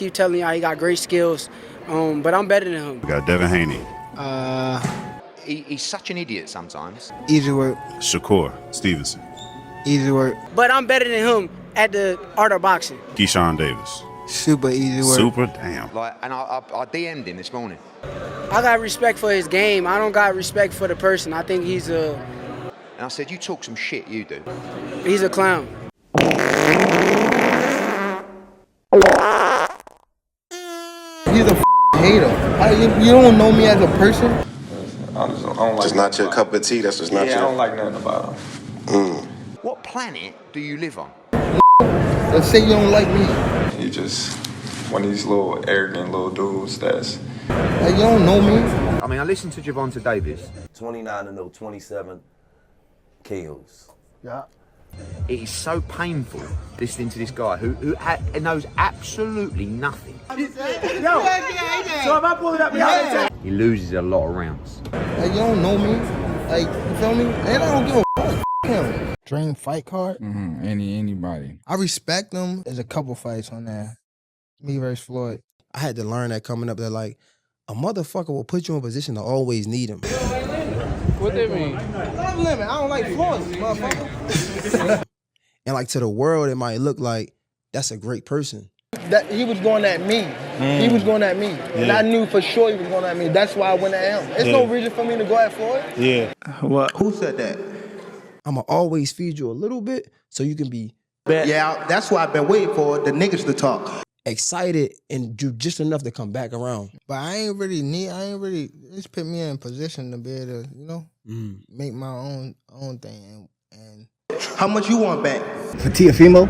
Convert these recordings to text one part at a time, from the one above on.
keep telling y'all he got great skills, but I'm better than him. We got Devin Haney. He's such an idiot sometimes. Easy work. Shakur Stevenson. Easy work. But I'm better than him at the art of boxing. Keyshawn Davis. Super easy work. Super damn. And I DM'd him this morning. I got respect for his game. I don't got respect for the person. I think he's a... And I said, you talk some shit, you do. He's a clown. He's a hater. You don't know me as a person? I don't like just not your cup of tea. That's just not your... I don't like nothing about him. What planet do you live on? Let's say you don't like me. He just one of these little arrogant little dudes that's... Like, you don't know me. I mean, I listened to Gervonta Davis. 29-0, 27 KOs. Yeah. It is so painful listening to this guy who knows absolutely nothing. So if I pull it up, He loses a lot of rounds. like, you don't know me. Like, you feel me? And I don't give a fuck. Him. Dream fight card? Anybody. I respect them. There's a couple fights on there. Me versus Floyd. I had to learn that coming up that, like, a motherfucker will put you in a position to always need him. What they mean? Love limit. I don't like Floyd, motherfucker. And, like, to the world, it might look like that's a great person. That he was going at me. He was going at me. And I knew for sure he was going at me. That's why I went at him. There's no reason for me to go at Floyd. Yeah. What? Who said that? I'ma always feed you a little bit so you can be Yeah, that's why I've been waiting for the niggas to talk. excited and do just enough to come back around. But I ain't really just put me in position to be able to, make my own thing. And how much you want back? For Tiafimo?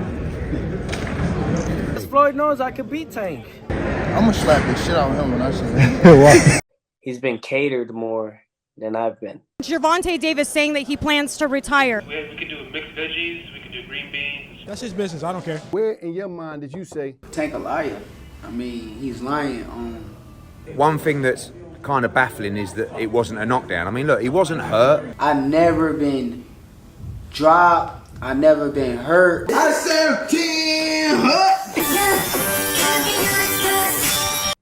Floyd knows I can beat Tank. I'm gonna slap the shit out of him when I see him. He's been catered more than I've been. Gervonta Davis saying that he plans to retire. We can do mixed veggies, we can do green beans. That's his business. I don't care. Where in your mind did you say Tank a liar. I mean, he's lying. One thing that's kind of baffling is that it wasn't a knockdown. I mean, look, he wasn't hurt. I never been dropped. I never been hurt. I said 10 hurt.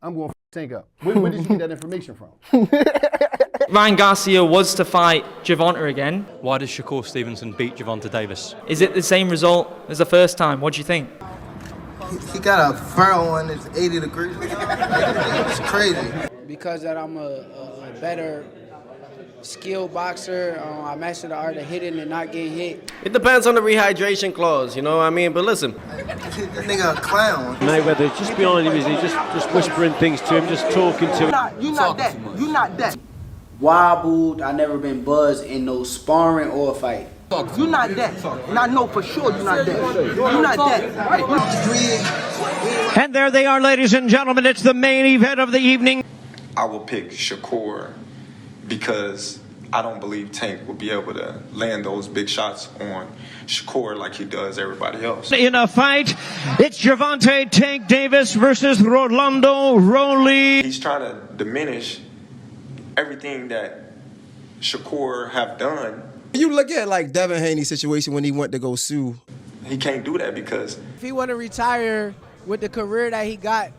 I'm going to Tank up. Where did you get that information from? Ryan Garcia was to fight Gervonta again. Why does Shakur Stevenson beat Gervonta Davis? Is it the same result as the first time? What do you think? He got a furrow on it's 80 degrees. It's crazy. Because that I'm a better skilled boxer, I master the art of hitting and not getting hit. It depends on the rehydration clause, you know what I mean? But listen. This nigga a clown. Mayweather just behind him, is he just whispering things to him, just talking to him? You not that. You not that. Wobbled, I never been buzzed in no sparring or a fight. You not that. And I know for sure you not that. You not that. And there they are, ladies and gentlemen. It's the main event of the evening. I will pick Shakur because I don't believe Tank will be able to land those big shots on Shakur like he does everybody else. In a fight, it's Gervonta Tank Davis versus Rolando Rolly. He's trying to diminish everything that Shakur have done. You look at like Devin Haney's situation when he went to go sue. He can't do that because If he want to retire with the career that he got,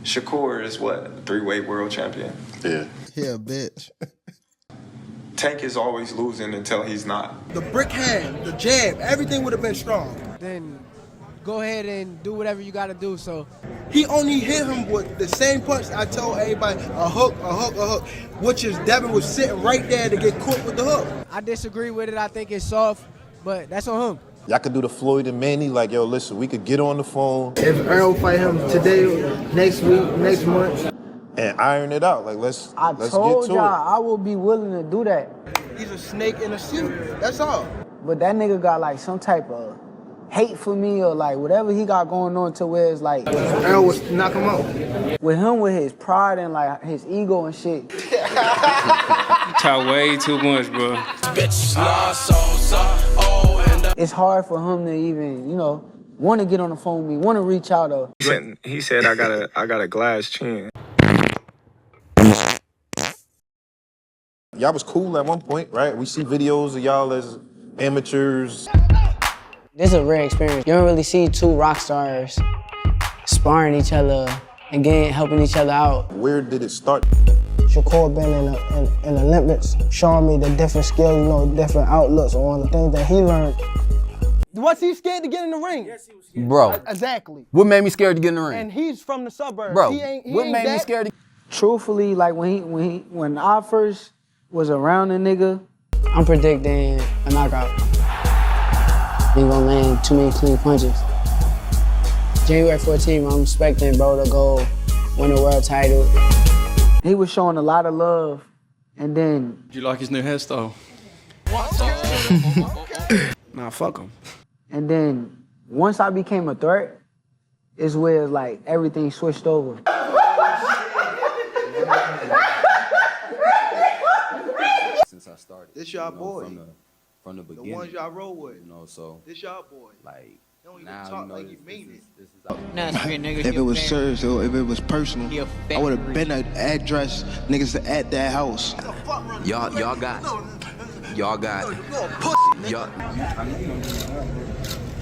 Shakur is what, a 3-weight world champion? Yeah. Yeah, bitch. Tank is always losing until he's not. The brick hand, the jab, everything would have been strong. then go ahead and do whatever you got to do. So He only hit him with the same punch I told everybody, a hook, a hook, a hook, which is Devin was sitting right there to get caught with the hook. I disagree with it. I think it's soft, but that's on him. Y'all could do the Floyd and Manny, like, yo, listen, we could get on the phone. If Earl fight him today, next week, next month. And iron it out. Like, let's get told to y'all it. I will be willing to do that. He's a snake in a suit. That's all. But that nigga got like some type of hate for me or like whatever he got going on to where it's like Earl was knock him out. with him with his pride and like his ego and shit. Talk way too much, bro. It's hard for him to even, want to get on the phone with me, want to reach out or He said I got a glass chin. Y'all was cool at one point, right? We see videos of y'all as amateurs. This is a rare experience. You don't really see two rock stars sparring each other again, helping each other out. Where did it start? Shakur been in the Olympics, showing me the different skills, you know, different outlooks on the things that he learned. Was he scared to get in the ring? Yes, he was scared. Bro. Exactly. What made me scared to get in the ring? And he's from the suburbs. Bro, he what ain't made me that. scared to... Truthfully, like when I first was around a nigga, I'm predicting a knockout. He ain't gonna land too many clean punches. January 14th, I'm expecting bro to go win a world title. He was showing a lot of love, and then... Do you like his new hairstyle? Nah, fuck him. And then once I became a threat, is where like everything switched over. Since I started. This y'all boy. From the beginning. The ones y'all roll with. You know, so. This y'all boy. Like, don't even now, talk you know, like you mean it. If it was serious or if it was personal, I would have been an address niggas at that house. Y'all got... Y'all...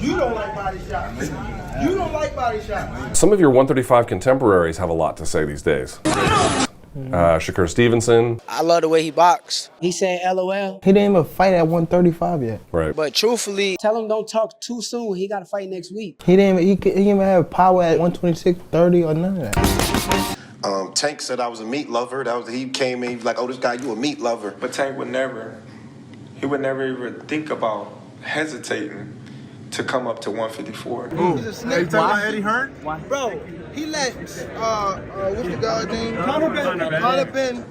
You don't like body shots. You don't like body shots. Some of your 135 contemporaries have a lot to say these days. Shakur Stevenson. I love the way he boxed. He said LOL. He didn't even fight at 135 yet. Right. But truthfully, tell him don't talk too soon. He got to fight next week. He didn't even have power at 126, 30 or none of that. Tank said I was a meat lover. He came in, he was like, oh, this guy, you a meat lover. But Tank would never even think about hesitating to come up to 154. He's a snake. Are you talking about Eddie Hearn? Bro, he let, what's the guy's name? Conor Ben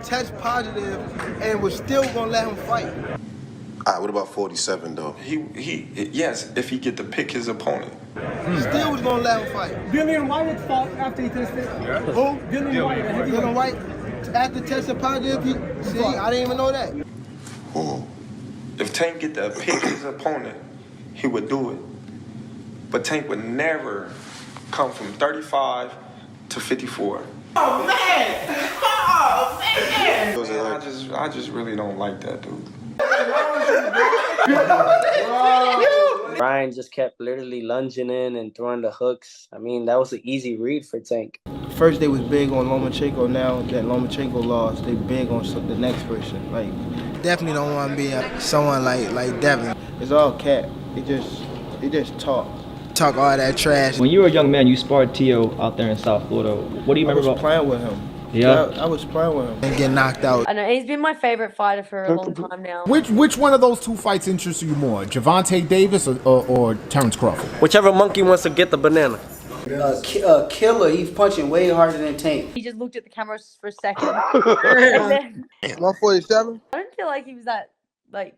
test positive and was still gonna let him fight. All right, what about 47 though? Yes, if he get to pick his opponent. Still was gonna let him fight. Dillian White fought after he tested. Yeah. Who? Dillian White. After testing positive, I didn't even know that. If Tank get to pick his opponent, he would do it. But Tank would never come from 35 to 54. Oh man! Oh man! I just really don't like that dude. Ryan just kept literally lunging in and throwing the hooks. I mean, that was an easy read for Tank. First they was big on Lomachenko. Now that Lomachenko lost, they big on the next person. Like, definitely don't want to be someone like Devin. It's all cat. He just talk all that trash. When you were a young man, you sparred Tio out there in South Florida. What do you remember about playing with him? Yeah, I was playing with him and get knocked out. I know he's been my favorite fighter for a long time now. Which one of those two fights interests you more, Gervonta Davis or Terrence Crawford? Whichever monkey wants to get the banana. Killer, he's punching way harder than Tank. He just looked at the cameras for a second. 147? I don't feel like he was that, like,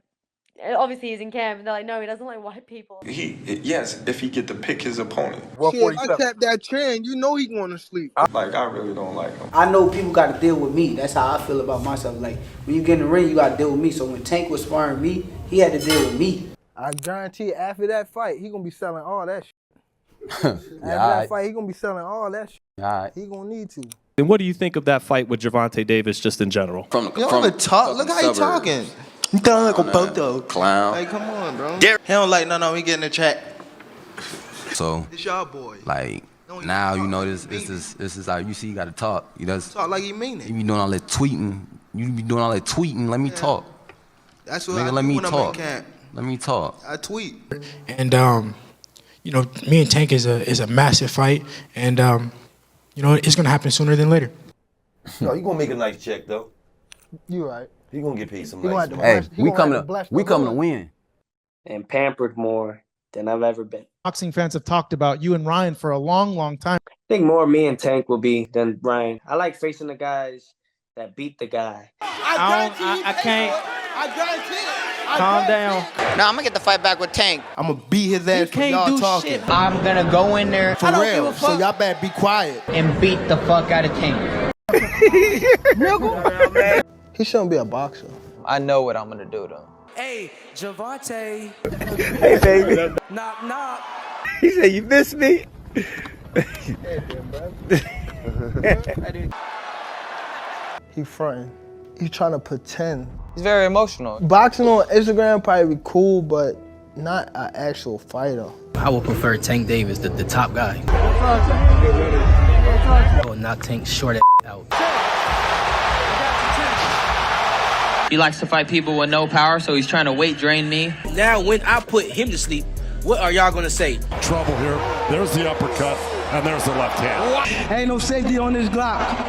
obviously he's in camp, and they're like, no, he doesn't like white people. Yes, if he get to pick his opponent. Shit, I tapped that trend, you know he going to sleep. I really don't like him. I know people got to deal with me. That's how I feel about myself. Like, when you get in the ring, you got to deal with me. So when Tank was sparring me, he had to deal with me. I guarantee after that fight, he going to be selling all that shit. After Yeah, that fight, he going to be selling all that shit. Alright. He going to need to. And what do you think of that fight with Gervonta Davis just in general? Yo, talk. Look how he talking. You talking like a boto. Clown. Like, come on, bro. He don't like, no, we get in the chat. So, This y'all boy. like, now you know this is how you see you gotta talk. You just Talk like you mean it. you be doing all that tweeting. You be doing all that tweeting. Let me talk. That's what Nigga, I let do me when I'm in talk. camp. Let me talk. I tweet. And you know, me and Tank is a massive fight, and you know, it's gonna happen sooner than later. No, you gonna make a nice check though. You right. You gonna get paid some He nice gonna money. have to Hey, we coming to win. And pampered more than I've ever been. Boxing fans have talked about you and Ryan for a long, long time. I think more me and Tank will be than Ryan. I like facing the guys that beat the guy. I can't. I guarantee it. Calm down. Now I'm gonna get the fight back with Tank. I'm gonna beat his ass for y'all talking. I'm gonna go in there For real. So y'all better be quiet. and beat the fuck out of Tank. He shouldn't be a boxer. I know what I'm gonna do though. Hey, Gervonta. Hey, baby. Knock, knock. He said, you miss me? He fronting. He trying to pretend. He's very emotional. Boxing on Instagram probably be cool, but Not an actual fighter. I would prefer Tank Davis, the top guy. I would knock Tank short out. He likes to fight people with no power, so he's trying to weight drain me. Now, when I put him to sleep, what are y'all gonna say? Trouble here. There's the uppercut, and there's the left hand. Ain't no safety on this Glock.